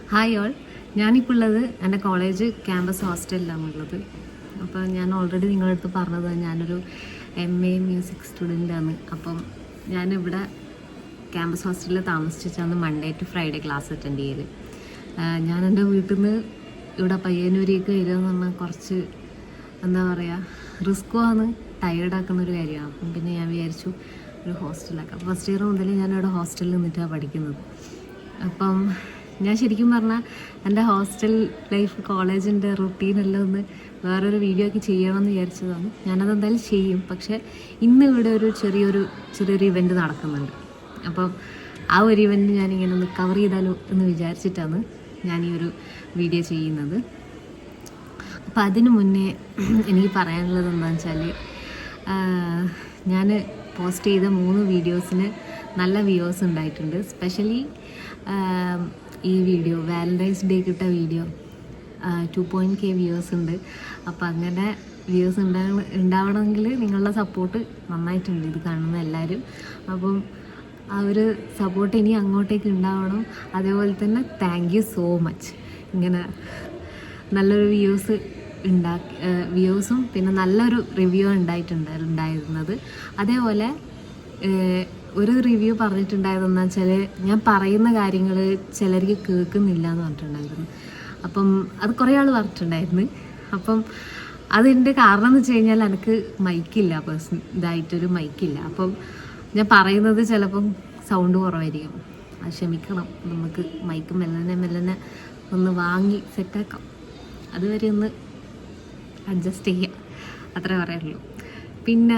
Hi all, ഞാനിപ്പോൾ ഉള്ളത് എൻ്റെ കോളേജ് ക്യാമ്പസ് ഹോസ്റ്റലിലാണുള്ളത്. അപ്പോൾ ഞാൻ ഓൾറെഡി നിങ്ങളുടെ അടുത്ത് പറഞ്ഞത് ഞാനൊരു MA മ്യൂസിക് സ്റ്റുഡൻ്റാണ്. അപ്പം ഞാനിവിടെ ക്യാമ്പസ് ഹോസ്റ്റലിൽ താമസിച്ചാണ് Monday to Friday class attend ചെയ്യൽ. ഞാൻ എൻ്റെ വീട്ടിൽ നിന്ന് ഇവിടെ പയ്യന്നൂരേക്ക് വരിക എന്ന് പറഞ്ഞാൽ കുറച്ച് എന്താ പറയുക, റിസ്ക്കുമാണ്, ടയേർഡാക്കുന്ന ഒരു കാര്യമാണ്. അപ്പം പിന്നെ ഞാൻ വിചാരിച്ചു ഒരു ഹോസ്റ്റലാക്കാം. ഫസ്റ്റ് ഇയർ മുതൽ ഞാനിവിടെ ഹോസ്റ്റലിൽ നിന്നിട്ടാണ് പഠിക്കുന്നത്. അപ്പം ഞാൻ ശരിക്കും പറഞ്ഞാൽ എൻ്റെ ഹോസ്റ്റൽ ലൈഫ്, കോളേജിൻ്റെ റുട്ടീനെല്ലാം ഒന്ന് വേറൊരു വീഡിയോ ഒക്കെ ചെയ്യണമെന്ന് വിചാരിച്ചതാണ്. ഞാനതെന്തായാലും ചെയ്യും. പക്ഷേ ഇന്ന് ഇവിടെ ഒരു ചെറിയൊരു ഇവൻറ്റ് നടക്കുന്നുണ്ട്. അപ്പം ആ ഒരു ഇവൻറ്റ് ഞാനിങ്ങനെ ഒന്ന് കവർ ചെയ്താലോ എന്ന് വിചാരിച്ചിട്ടാണ് ഞാൻ ഈ ഒരു വീഡിയോ ചെയ്യുന്നത്. അപ്പം അതിനു മുന്നേ എനിക്ക് പറയാനുള്ളത് എന്താണെന്ന് വെച്ചാൽ, ഞാൻ പോസ്റ്റ് ചെയ്ത 3 വീഡിയോസിന് നല്ല വ്യൂവേഴ്സ് ഉണ്ടായിട്ടുണ്ട്. സ്പെഷ്യലി ഈ വീഡിയോ വാലൻറ്റൈൻസ് ഡേ കിട്ട വീഡിയോ 2.k വ്യൂവേഴ്സ് ഉണ്ട്. അപ്പോൾ അങ്ങനെ വ്യൂവേഴ്സ് ഉണ്ടാവണമെങ്കിൽ നിങ്ങളുടെ സപ്പോർട്ട് നന്നായിട്ടുണ്ട്, ഇത് കാണുന്ന എല്ലാവരും. അപ്പം ആ ഒരു സപ്പോർട്ട് ഇനി അങ്ങോട്ടേക്ക് ഉണ്ടാവണം. അതേപോലെ തന്നെ താങ്ക് യു സോ മച്ച്. ഇങ്ങനെ നല്ലൊരു വ്യൂസും പിന്നെ നല്ലൊരു റിവ്യൂ ഉണ്ടായിരുന്നത്. അതേപോലെ ഒരു റിവ്യൂ പറഞ്ഞിട്ടുണ്ടായതെന്ന് വെച്ചാൽ, ഞാൻ പറയുന്ന കാര്യങ്ങൾ ചിലർക്ക് കേൾക്കുന്നില്ല എന്ന് പറഞ്ഞിട്ടുണ്ടായിരുന്നു. അപ്പം അത് കുറേ ആൾ പറഞ്ഞിട്ടുണ്ടായിരുന്നു. അപ്പം അതിൻ്റെ കാരണം എന്ന് വെച്ച് കഴിഞ്ഞാൽ എനിക്ക് മൈക്കില്ല, ഇതായിട്ടൊരു മൈക്കില്ല. അപ്പം ഞാൻ പറയുന്നത് ചിലപ്പം സൗണ്ട് കുറവായിരിക്കും, അത് ക്ഷമിക്കണം. നമുക്ക് മൈക്ക് മെല്ലനെ ഒന്ന് വാങ്ങി സെറ്റാക്കാം. അതുവരെ ഒന്ന് അഡ്ജസ്റ്റ് ചെയ്യാം, അത്രേ പറയുള്ളൂ. പിന്നെ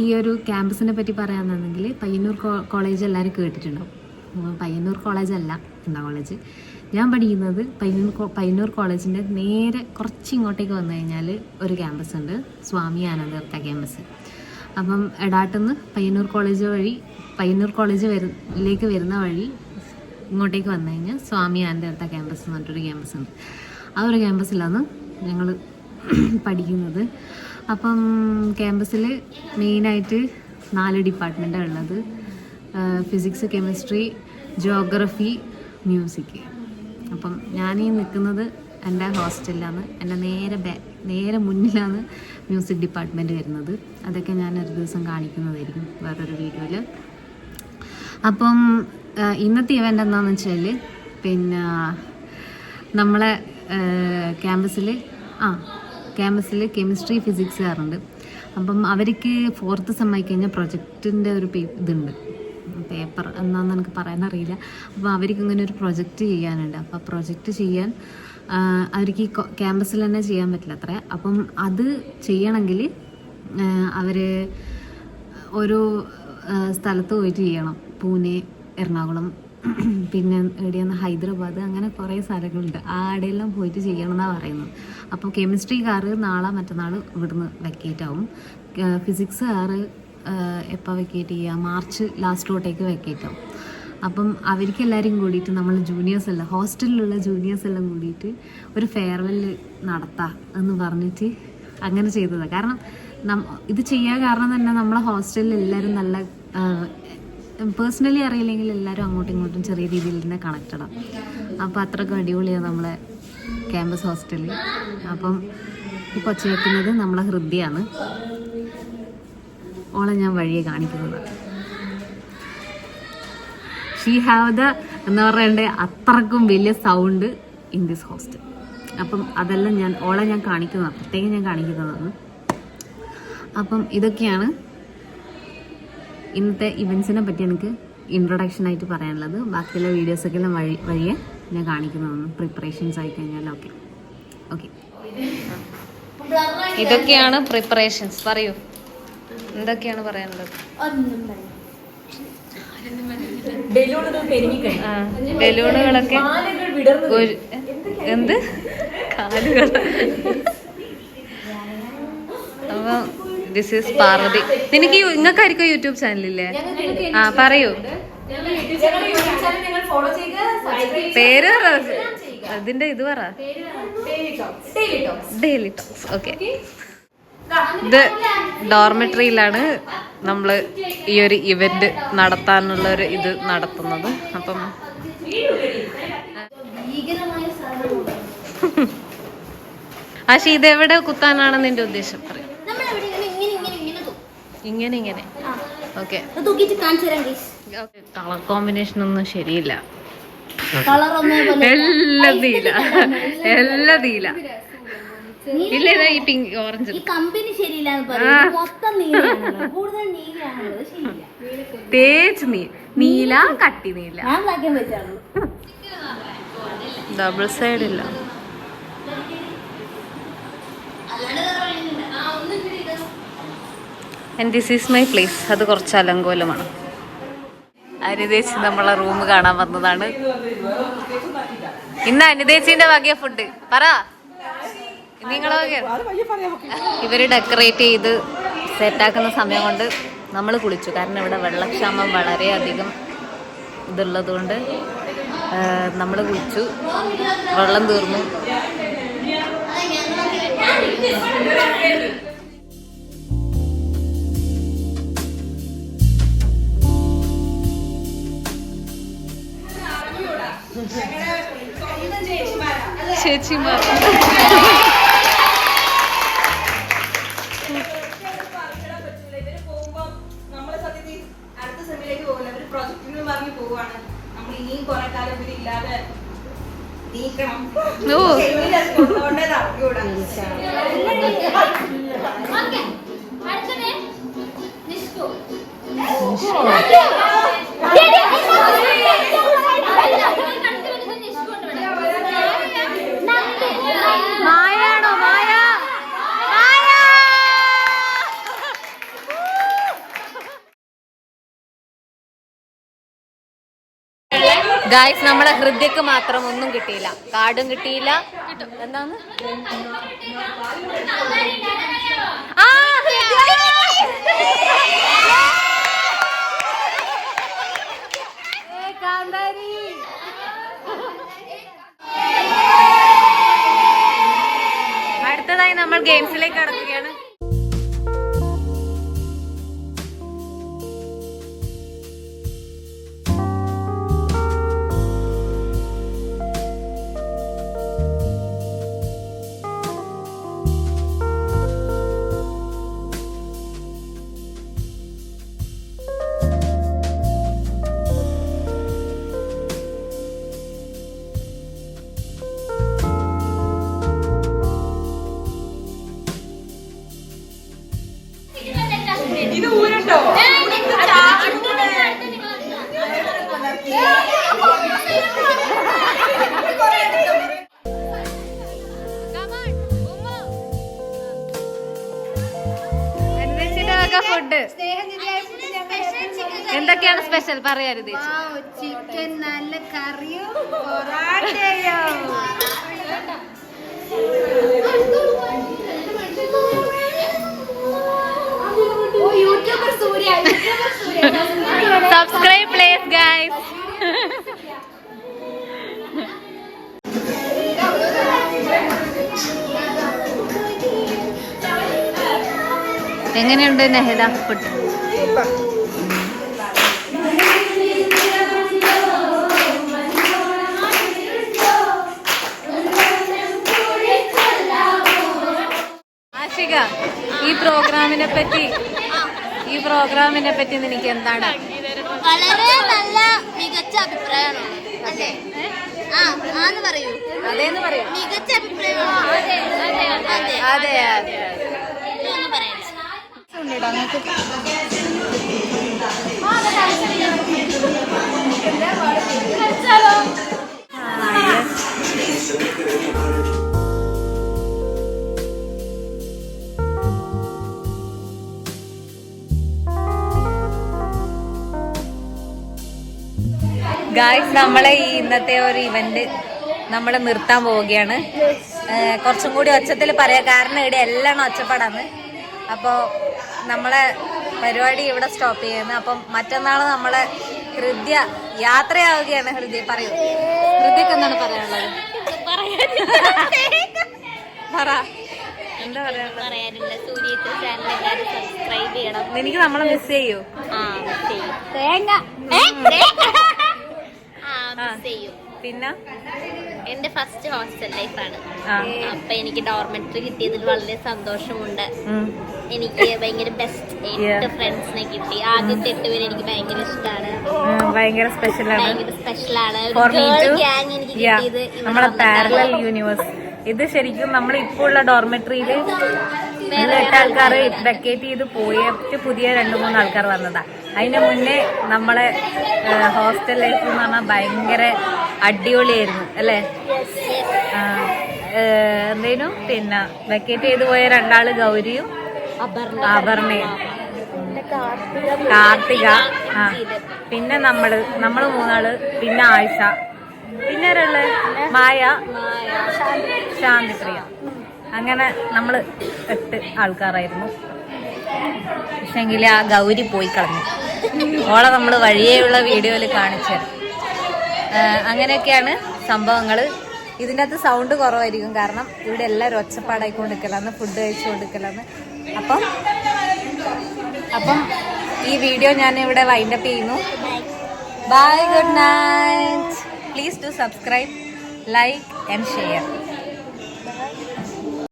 ഈ ഒരു ക്യാമ്പസിനെ പറ്റി പറയാമെന്നുണ്ടെങ്കിൽ, പയ്യന്നൂർ കോളേജ് എല്ലാവരും കേട്ടിട്ടുണ്ടാവും. പയ്യന്നൂർ കോളേജല്ല എന്താ കോളേജ്, ഞാൻ പഠിക്കുന്നത് പയ്യന്നൂർ കോളേജിൻ്റെ നേരെ കുറച്ച് ഇങ്ങോട്ടേക്ക് വന്നു കഴിഞ്ഞാൽ ഒരു ക്യാമ്പസ് ഉണ്ട്, സ്വാമി ആനന്ദ ക്യാമ്പസ്. അപ്പം എടാട്ടുനിന്ന് പയ്യന്നൂർ കോളേജിലേക്ക് വരുന്ന വഴി ഇങ്ങോട്ടേക്ക് വന്നു കഴിഞ്ഞാൽ സ്വാമി ആനന്ദ ക്യാമ്പസ് എന്ന് പറഞ്ഞിട്ടൊരു ക്യാമ്പസ് ഉണ്ട്. ആ ഒരു ക്യാമ്പസിലാണ് ഞങ്ങൾ പഠിക്കുന്നത്. അപ്പം ക്യാമ്പസിൽ മെയിനായിട്ട് 4 ഡിപ്പാർട്ട്മെൻറ്റാണ് ഉള്ളത്. Physics, chemistry, geography, music. അപ്പം ഞാനീ നിൽക്കുന്നത് എൻ്റെ ഹോസ്റ്റലിലാണ്. എൻ്റെ നേരെ മുന്നിലാണ് മ്യൂസിക് ഡിപ്പാർട്ട്മെൻറ്റ് വരുന്നത്. അതൊക്കെ ഞാനൊരു ദിവസം കാണിക്കുന്നതായിരിക്കും വേറൊരു വീഡിയോയിൽ. അപ്പം ഇന്നത്തെ ഇവൻ്റ് എന്താണെന്ന് വെച്ചാൽ, പിന്നെ നമ്മളെ ക്യാമ്പസിൽ കെമിസ്ട്രി, ഫിസിക്സ് കാറുണ്ട്. അപ്പം അവർക്ക് 4th സെം ആയി കഴിഞ്ഞാൽ പ്രൊജക്റ്റിൻ്റെ ഒരു ഇതുണ്ട്, പേപ്പർ എന്താണെന്ന് എനിക്ക് പറയാനറിയില്ല. അപ്പോൾ അവർക്ക് ഇങ്ങനെ ഒരു പ്രൊജക്റ്റ് ചെയ്യാനുണ്ട്. അപ്പോൾ പ്രൊജക്റ്റ് ചെയ്യാൻ അവർക്ക് ഈ ക്യാമ്പസിൽ തന്നെ ചെയ്യാൻ പറ്റില്ല അത്ര. അപ്പം അത് ചെയ്യണമെങ്കിൽ അവർ ഒരു സ്ഥലത്ത് പോയിട്ട് ചെയ്യണം. പൂനെ, എറണാകുളം, പിന്നെ എവിടെയാണ് ഹൈദരാബാദ്, അങ്ങനെ കുറേ സ്ഥലങ്ങളുണ്ട്. ആടെയെല്ലാം പോയിട്ട് ചെയ്യണം എന്നാണ് പറയുന്നത്. അപ്പോൾ കെമിസ്ട്രി കാറ് നാളെ മറ്റന്നാൾ ഇവിടുന്ന് വെക്കേറ്റ് ആവും. ഫിസിക്സ് കാറ് എപ്പോൾ വെക്കേറ്റ് ചെയ്യുക, മാർച്ച് ലാസ്റ്റോട്ടേക്ക് വെക്കേറ്റ് ആവും. അപ്പം അവർക്കെല്ലാവരും കൂടിയിട്ട് നമ്മൾ ഹോസ്റ്റലിലുള്ള ജൂനിയേഴ്സ് എല്ലാം കൂടിയിട്ട് ഒരു ഫെയർവെൽ നടത്താം എന്ന് പറഞ്ഞിട്ട് അങ്ങനെ ചെയ്തതാണ്. കാരണം ഇത് ചെയ്യാൻ കാരണം തന്നെ നമ്മളെ ഹോസ്റ്റലിൽ എല്ലാവരും നല്ല പേഴ്സണലി അറിയില്ലെങ്കിൽ എല്ലാവരും അങ്ങോട്ടും ഇങ്ങോട്ടും ചെറിയ രീതിയിൽ തന്നെ കണക്റ്റഡാണ്. അപ്പോൾ അത്രയ്ക്ക് അടിപൊളിയാണ് നമ്മളെ ക്യാമ്പസ് ഹോസ്റ്റലിൽ. അപ്പം ഇപ്പോൾ ഒച്ച വെക്കുന്നത് നമ്മളെ ഹൃദയാണ്. ഓളെ ഞാൻ വഴിയെ കാണിക്കുന്നത്. ഷീ ഹാവ് ദ എന്ന് പറയേണ്ട അത്രക്കും വലിയ സൗണ്ട് ഇൻ ദിസ് ഹോസ്റ്റൽ. അപ്പം അതെല്ലാം ഓളെ ഞാൻ കാണിക്കുന്നതാണ്, പ്രത്യേകം ഞാൻ കാണിക്കുന്നതാണ്. അപ്പം ഇതൊക്കെയാണ് ഇന്നത്തെ ഇവൻസിനെ പറ്റി എനിക്ക് ഇൻട്രൊഡക്ഷൻ ആയിട്ട് പറയാനുള്ളത്. ബാക്കിയുള്ള വീഡിയോസൊക്കെ എല്ലാം വഴിയെ ഞാൻ കാണിക്കുന്നതാണ്, പ്രിപ്പറേഷൻസ് ആയി കഴിഞ്ഞാൽ. ഓക്കെ ഇതൊക്കെയാണ് പ്രിപ്പറേഷൻസ്. പറയൂ, എന്തൊക്കെയാണ് പറയാനുള്ളത്? ബലൂണുകളൊക്കെ എന്ത് കാലുകൾ. അപ്പം ദിസ് ഈസ് പാർവതി. നിങ്ങൾക്കായിരിക്കും യൂട്യൂബ് ചാനലില്ലേ? പറയൂ, പേര് അതിന്റെ ഇത് പറ. Daily talks. ഓക്കെ, ഇത് ഡോർമെട്രിയിലാണ് നമ്മൾ ഈ ഒരു ഇവന്റ് നടത്താനുള്ള ഒരു ഇത് നടത്തുന്നത്. അപ്പം പക്ഷെ ഇതെവിടെ കുത്താനാണ് നിന്റെ ഉദ്ദേശം? പറയും ഇങ്ങനെ ഇങ്ങനെ. ഓക്കെ, കളർ കോമ്പിനേഷൻ ഒന്നും ശരിയില്ല. എല്ലാം നീല, എല്ലാം നീല. ഇല്ല, ഇതാ ഈ പിങ്ക് ഓറഞ്ച്. തേച്ച് നീല, കട്ടി നീല, ഡബിൾ സൈഡ് ഇല്ല. And this is my place. അത് കുറച്ച് അലങ്കോലമാണ്. അനിതേച്ചി നമ്മളെ റൂം കാണാൻ വന്നതാണ്. ഇന്ന് അനിതേച്ചിന്റെ വകയ ഫുഡ് പറ. നിങ്ങളെ വകയ. ഇവര് ഡെക്കറേറ്റ് ചെയ്ത് സെറ്റാക്കുന്ന സമയം കൊണ്ട് നമ്മൾ കുളിച്ചു. കാരണം ഇവിടെ വെള്ളക്ഷാമം വളരെയധികം ഇതുള്ളത് കൊണ്ട് നമ്മൾ കുളിച്ചു. വെള്ളം തീർന്നു. ചേച്ചിമാർ മായാണോ? മായ ഗായ്സ്, നമ്മളെ ഹൃദയക്ക് മാത്രം ഒന്നും കിട്ടിയില്ല. കാർഡും കിട്ടിയില്ല. എന്താണ് അടുത്തതായി നമ്മൾ ഗെയിംസിലേക്ക് കടക്കുകയാണ്. ഫുഡ് എന്തൊക്കെയാണ് സ്പെഷ്യൽ പറയരുത്? ചിക്കൻ നല്ല കറിയോ പൊറാട്ടയോ. Subscribe please guys. എങ്ങനെയുണ്ട് നെഹദ ഫുഡ്? ആഷിക, ഈ പ്രോഗ്രാമിനെ പറ്റി നിനക്ക് എന്താണ്? വളരെ നല്ല മികച്ച അഭിപ്രായമാണ്. അതെ, പറയൂ. അതേന്ന് പറയൂ. മികച്ച അഭിപ്രായമാണ്. അതെ അതെ അതെ. ഗായ്സ്, നമ്മളെ ഈ ഇന്നത്തെ ഒരു ഇവന്റ് നമ്മൾ നിർത്താൻ പോവുകയാണ്. കുറച്ചും കൂടി ഒച്ചത്തിൽ പറയാം, കാരണം ഇവിടെ എല്ലാം ഒച്ചപ്പാടാണ്. അപ്പോൾ നമ്മളെ പരിപാടി ഇവിടെ സ്റ്റോപ്പ് ചെയ്യുന്നു. അപ്പം മറ്റന്നാൾ നമ്മളെ ഹൃദയ യാത്രയാവുകയാണ്. ഹൃദയ പറയൂ, ഹൃദയക്ക് എന്താണ് പറയാനുള്ളത്? പറ, എന്താ പറയാനുള്ളത്? സബ്സ്ക്രൈബ് ചെയ്യണം. എനിക്ക് നമ്മളെ മിസ് ചെയ്യൂ. പിന്നെ എന്റെ ഫസ്റ്റ് ഹോസ്റ്റൽ ലൈഫാണ്. ആ. അപ്പൊ എനിക്ക് ഡോർമെട്രി കിട്ടിയതിൽ വളരെ സന്തോഷമുണ്ട്. എനിക്ക് ഭയങ്കര ബെസ്റ്റ് 8 ഫ്രണ്ട്സിനെ കിട്ടി. ആദ്യത്തെ 8 പേര് എനിക്ക് ഭയങ്കര ഇഷ്ടമാണ്, ഭയങ്കര സ്പെഷ്യലാണ്. ഭയങ്കര സ്പെഷ്യലാണ്. For me too. ഗ്യാങ് എനിക്ക് കിട്ടിയത് നമ്മളെ പാരലൽ യൂണിവേഴ്സ്. ഇത് ശരിക്കും നമ്മൾ ഇപ്പോൾ ഉള്ള ഡോർമെട്രിയില് 8 ആൾക്കാർ വെക്കേറ്റ് ചെയ്ത് പോയിട്ട് പുതിയ 2-3 ആൾക്കാർ വന്നതാ. അതിന് മുന്നേ നമ്മളെ ഹോസ്റ്റൽ ലൈഫ് എന്ന് പറഞ്ഞാൽ ഭയങ്കര അടിപൊളിയായിരുന്നു അല്ലേ? എന്തേനും പിന്നെ വെക്കേറ്റ് ചെയ്ത് പോയ 2 ആള് ഗൗരിയും അപർണയും കാർത്തിക. പിന്നെ നമ്മള് 3 ആള്, പിന്നെ ആയിഷ, പിന്നെ ആരുള്ളത്? മായ, ശാന്തിപ്രിയ. അങ്ങനെ നമ്മള് 8 ആൾക്കാരായിരുന്നു. പക്ഷെങ്കിൽ ആ ഗൗരി പോയി കളഞ്ഞു. ഓളെ നമ്മൾ വഴിയേയുള്ള വീഡിയോയിൽ കാണിച്ചത്. അങ്ങനെയൊക്കെയാണ് സംഭവങ്ങൾ. ഇതിൻ്റെ അകത്ത് സൗണ്ട് കുറവായിരിക്കും, കാരണം ഇവിടെ എല്ലാവരും ഒച്ചപ്പാടായിക്കൊണ്ടിരിക്കലാന്ന്, ഫുഡ് കഴിച്ചുകൊണ്ടിരിക്കലാന്ന്. അപ്പം ഈ വീഡിയോ ഞാൻ ഇവിടെ വൈൻഡപ്പ് ചെയ്യുന്നു. Bye, good night. Please do subscribe, like and share.